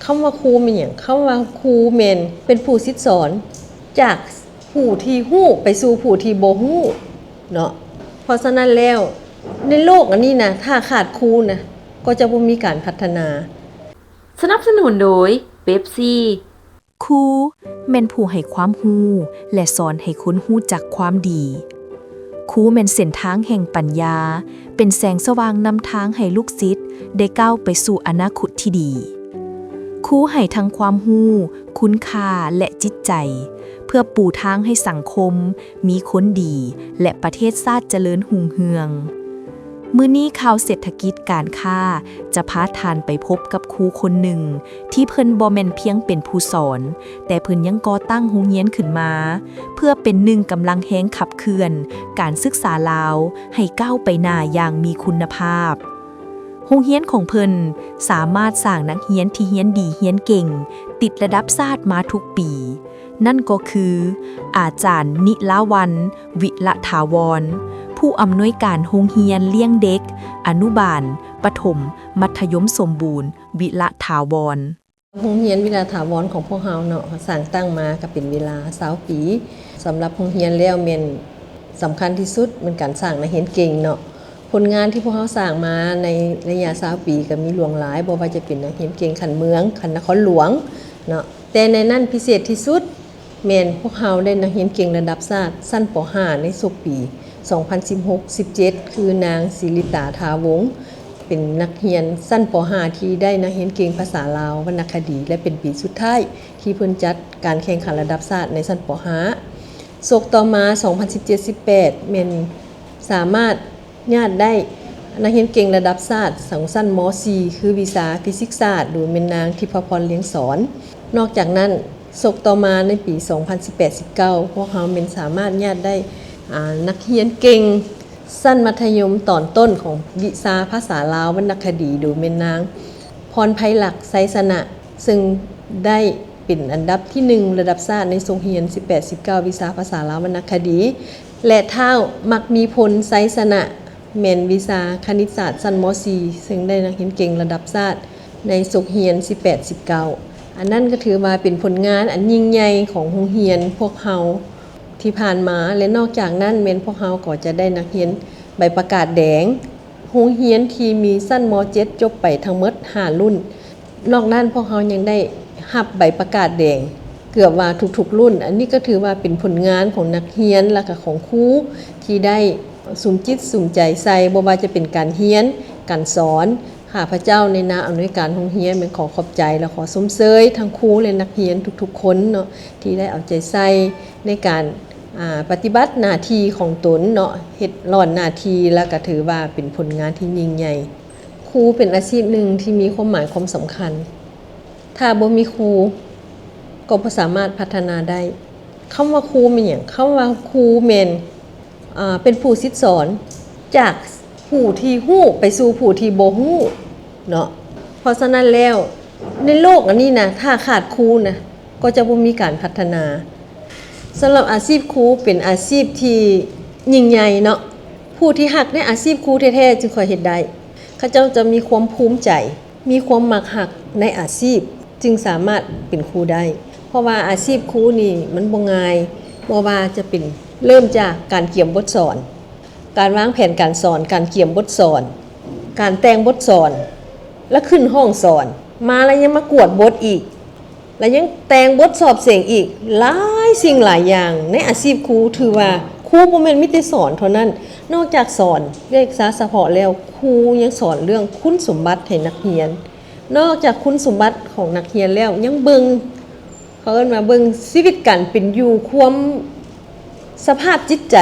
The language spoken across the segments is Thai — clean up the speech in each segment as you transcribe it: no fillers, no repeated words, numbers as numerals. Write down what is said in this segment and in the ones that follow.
คำว่าครูเป็นอย่างคำว่าครูเมนเป็นผู้สิสอนจากผู้ที่ฮู้ไปสู่ผู้ที่บ่ฮู้เนาะเพราะฉะนั้นแล้วในโลกอันนี้นะถ้าขาดครูนะก็จะบ่มีการพัฒนาสนับสนุนโดยเป๊ปซี่ครูแม่นผู้ให้ความรู้และสอนให้คนรู้จักความดีครูแม่นเส้นทางแห่งปัญญาเป็นแสงสว่างนำทางให้ลูกศิษย์ได้ก้าวไปสู่อนาคตที่ดีครูให้ทั้งความรู้คุณค่าและจิตใจเพื่อปูทางให้สังคมมีคนดีและประเทศชาติเจริญรุ่งเรืองมื้อนี้ข่าวเศรษฐกิจการค้าจะพาท่านไปพบกับครูคนหนึ่งที่เพิ่นบ่แม่นเพียงเป็นผู้สอนแต่เพิ่นยังก่อตั้งโรงเรียนขึ้นมาเพื่อเป็นหนึ่งกำลังแห่งขับเคลื่อนการศึกษาลาวให้ก้าวไปหน้าอย่างมีคุณภาพโรงเรียนของเพิ่นสามารถสร้างนักเรียนที่เรียนดีเรียนเก่งติดระดับชาติมาทุกปีนั่นก็คืออาจารย์นิลาวัลย์วิระถาวรผู้อำนวยการโรงเรียนเลี้ยงเด็กอนุบาลประถมมัธยมสมบูรณ์วิระถาวรโรงเรียนวิระถาวรของพวกเราเนาะสร้างตั้งมาก็เป็นเวลา20ปีสำหรับโรงเรียนแล้วแม่นสำคัญที่สุดมันการสร้างนักเรียนเก่งเนาะผลงานที่พวกเขาสร้างมาในระยะ20ปีก็มีหลวงหลายบ่ว่าจะเป็นนักเรียนเก่งขันเมืองขันนครหลวงเนาะแต่ในนั้นพิเศษที่สุดแม่นพวกเขาได้นักเรียนเก่งระดับชาติชั้นป .5 ในสุกปี2016-17 คือนางศิริตาทาวงศ์เป็นนักเรียนชั้นป .5 ที่ได้นักเรียนเก่งภาษาลาววรรณคดีและเป็นปีสุดท้ายที่เพิ่นจัดการแข่งขันระดับชาติในชั้นป .5 ศกต่อมา2017-18แม่นสามารถญาติได้นักเรียนเก่งระดับชาติสังสั้นม .4 คือวิชาฟิสิกส์ศาสตร์โดยแม่นางทิพพรเลี้ยงสอนนอกจากนั้นศกต่อมาในปี2018-19พวกเขาเป็นสามารถญาติได้นักเรียนเก่งสั้นมัธยมตอนต้นของวิชาภาษาลาววรรณคดีโดยแม่นางพรไพลักษณ์ไซสนะซึ่งได้เป็นอันดับที่1ระดับชาติในโรงเรียน18-19วิชาภาษาลาววรรณคดีและเท้ามักมีพลไซสนะแม่นวิชาคณิตศาสตร์ชั้นม .4 ซึ่งได้นักเรียนเก่งระดับชาติในโรงเรียน18-19อันนั้นก็ถือว่าเป็นผลงานอันยิ่งใหญ่ของโรงเรียนพวกเราที่ผ่านมาและนอกจากนั้นแม่นพวกเราก็จะได้นักเรียนใบประกาศแดงโรงเรียนที่มีชั้นม .7 จบไปทั้งหมด5รุ่นนอกนั้นพวกเรายังได้รับใบประกาศแดงเกือบว่าทุกๆรุ่นอันนี้ก็ถือว่าเป็นผลงานของนักเรียนและก็ของครูที่ได้สุมจิตสุมใจใส่บ่ว่าจะเป็นการเรียนการสอนข้าพเจ้าในนามอำนวยการโรงเรียนขอขอบใจและขอสมเสยทั้งครูและนักเรียนทุกๆคนเนาะที่ได้เอาใจใส่ในการปฏิบัติหน้าที่ของตนเนาะเฮ็ดร้อนหน้าที่แล้วก็ถือว่าเป็นผลงานที่ยิ่งใหญ่ครูเป็นอาชีพหนึ่งที่มีความหมายความสำคัญถ้าบ่มีครูก็บ่สามารถพัฒนาได้คำว่าครูเป็นหยังคำว่าครูแม่นเป็นผู้สิสอนจากผู้ที่ฮู้ไปสู่ผู้ที่บ่ฮู้เนาะเพราะฉะนั้นแล้วในโลกอันนี้นะถ้าขาดครูนะก็จะบ่มีการพัฒนาสำหรับอาชีพครูเป็นอาชีพที่ยิ่งใหญ่เนาะผู้ที่ฮักในอาชีพครูแท้ๆจึงค่อยเฮ็ดได้เขาเจ้าจะมีความภูมิใจมีความมักฮักในอาชีพจึงสามารถเป็นครูได้เพราะว่าอาชีพครูนี่มันบ่ง่ายบ่ว่าจะเป็นเริ่มจากการเขียนบทสอนการวางแผนการสอนการเขียนบทสอนการแต่งบทสอนและขึ้นห้องสอนมาแล้วยังมากวดบทอีกแล้วยังแต่งบทสอบเสียงอีกหลายสิ่งหลายอย่างในอาชีพครูถือว่าครูบ่แม่นมีแต่สอนเท่านั้นนอกจากสอนเรียกษาเฉพาะแล้วครูยังสอนเรื่องคุณสมบัติให้นักเรียนนอกจากคุณสมบัติของนักเรียนแล้วยังเบิ่งเขาเอิ้นว่าเบิ่งชีวิตการเป็นอยู่ความสภาพจิตใจ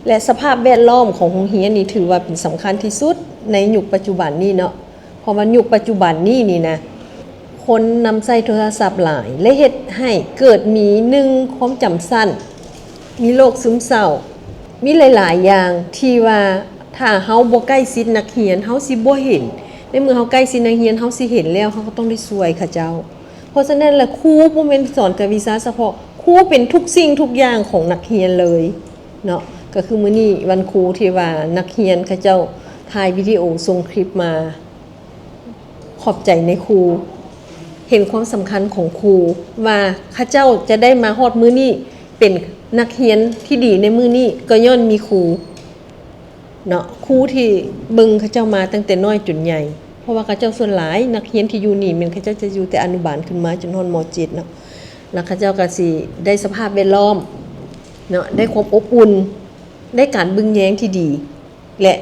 และสภาพแวดล้อมของโรงเรียนนี่ถือว่าเป็นสำคัญที่สุดในยุคปัจจุบันนี้เนาะเพราะว่ายุคปัจจุบันนี้นี่นะคนนำใช้โทรศัพท์หลายและเฮ็ดให้เกิดมี1ความจำสั้นมีโรคซึมเศร้ามีหลายๆอย่างที่ว่าถ้าเฮาบ่ใกล้ชิดนักเรียนเฮาสิบ่เห็นในเมื่อเฮาใกล้ชิดนักเรียนเฮาสิเห็นแล้วเฮาก็ต้องได้ช่วยเขาเจ้าเพราะฉะนั้นแล้วครูบ่แม่นสอนแต่วิชาเฉพาะครูเป็นทุกสิ่งทุกอย่างของนักเรียนเลยเนาะก็คือมื้อนี้วันครูที่ว่านักเรียนเขาเจ้าถ่ายวิดีโอส่งคลิปมาขอบใจในครู เห็นความสำคัญของครูว่าข้าเจ้าจะได้มาฮอดมื้อนี้เป็นนักเรียนที่ดีในมื้อนี้ก็ย้อนมีครูเนาะครูที่เบิ่งข้าเจ้ามาตั้งแต่น้อยจนใหญ่เพราะว่าข้าเจ้าส่วนหลายนักเรียนที่อยู่นี่มันข้าเจ้าจะอยู่แต่อนุบาลขึ้นมาจนฮอดม .7 เนาะแล้วข้าเจ้าก็สิได้สภาพแวดล้อมเนาะได้ความอบอุ่นได้การบึงแย้งที่ดี และ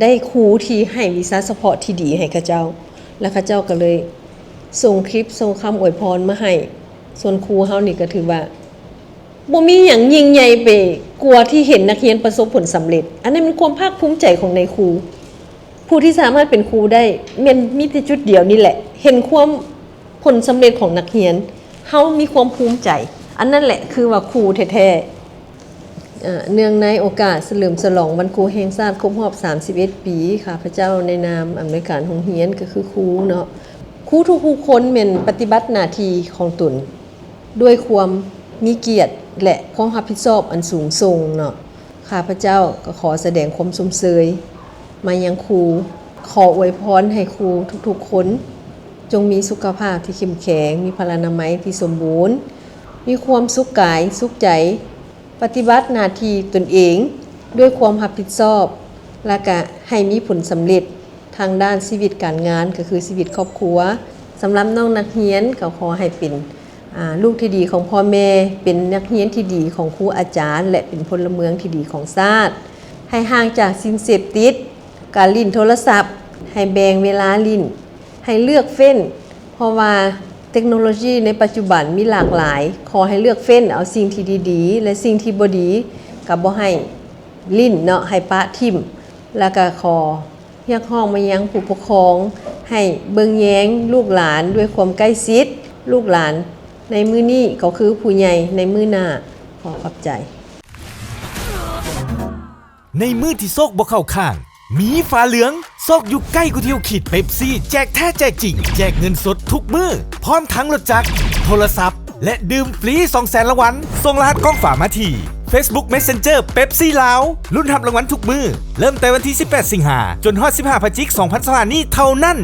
ได้ครูที่ให้วิชาเฉพาะที่ดีให้ข้าเจ้าและข้าเจ้าก็เลยส่งคลิปส่งคำอวยพรมาให้ส่วนครูเฮานี่ก็ถือว่าบ่มีหยังยิ่งใหญ่ไปกลัวที่เห็นนักเรียนประสบผลสำเร็จอันนั้นเป็นความภาคภูมิใจของนายครูผู้ที่สามารถเป็นครูได้มีแต่จุดเดียวนี่แหละเห็นความผลสำเร็จของนักเรียนเฮามีความภูมิใจอันนั้นแหละคือว่าครูแท้ๆเนื่องในโอกาสเฉลิมฉลองวันครูแห่งชาติครบรอบ31 ปีค่ะพระเจ้าในนามอำนวยการโรงเรียนก็คือครูเนาะครูทุกคนแม่นปฏิบัติหน้าที่ของตนด้วยความมีเกียรติและความรับผิดชอบอันสูงส่งเนาะข้าพเจ้าก็ขอแสดงความสมเสยมายังครูขออวยพรให้ครูทุกๆคนจงมีสุขภาพที่เข้มแข็งมีพลานามัยที่สมบูรณ์มีความสุขกายสุขใจปฏิบัติหน้าที่ตนเองด้วยความรับผิดชอบและก็ให้มีผลสำเร็จทางด้านชีวิตการงานก็คือชีวิตครอบครัวสำหรับน้องนักเรียนก็ขอให้เป็นลูกที่ดีของพ่อแม่เป็นนักเรียนที่ดีของครูอาจารย์และเป็นพลเมืองที่ดีของชาติให้ห่างจากสิ่งเสพติดการลิ้นโทรศัพท์ให้แบ่งเวลาลิ้นให้เลือกเฟ้นเพราะว่าเทคโนโลยีในปัจจุบันมีหลากหลายขอให้เลือกเฟ้นเอาสิ่งที่ดีๆและสิ่งที่บ่ดีก็บ่ให้ลิ้นเนาะให้ปะทิ่มแล้วก็ขอเรียกร้องมายังผู้ปกครองให้เบิ่งแย้งลูกหลานด้วยความใกล้ชิดลูกหลานในมื้อนี้ก็คือผู้ใหญ่ในมื้อหน้าขอขอบใจในมือที่โซกบ่เข้าข้างหมีฟ้าเหลืองโซกอยู่ใกล้กูเที่ยวขีดเป๊ปซี่แจกแท้แจกจริงแจกเงินสดทุกมือพร้อมทั้งรถจักรโทรศัพท์และดื่มฟรี 200,000 รางวัลส่งรหัสกล้องฝามาที่ Facebook Messenger เป๊ปซี่ลาวรุ่นรับรางวัลทุกมือเริ่มแต่วันที่18 สิงหาจนฮอด15 พฤศจิกายน 2025 นี้เท่านั้น